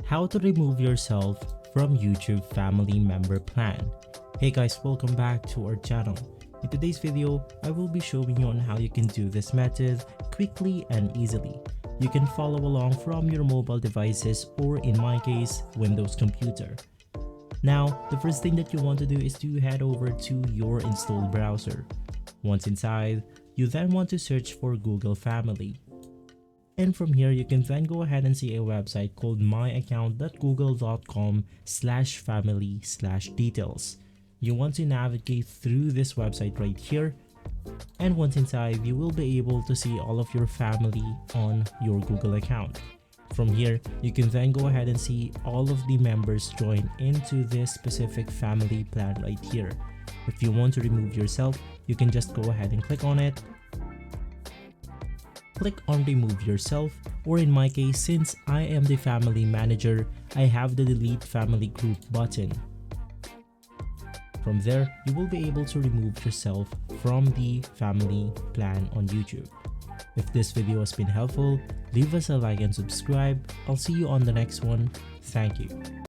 How to remove yourself from YouTube family member plan. Hey guys, welcome back to our channel. In today's video, I will be showing you on how you can do this method quickly and easily. You can follow along from your mobile devices or in my case, Windows computer. Now, the first thing that you want to do is to head over to your installed browser. Once inside, you then want to search for Google Family. And from here, you can then go ahead and see a website called myaccount.google.com/family/details. You want to navigate through this website right here. And once inside, you will be able to see all of your family on your Google account. From here, you can then go ahead and see all of the members join into this specific family plan right here. If you want to remove yourself, you can just go ahead and click on it. Click on remove yourself, or in my case, since I am the family manager, I have the delete family group button. From there, you will be able to remove yourself from the family plan on YouTube. If this video has been helpful, leave us a like and subscribe. I'll see you on the next one. Thank you.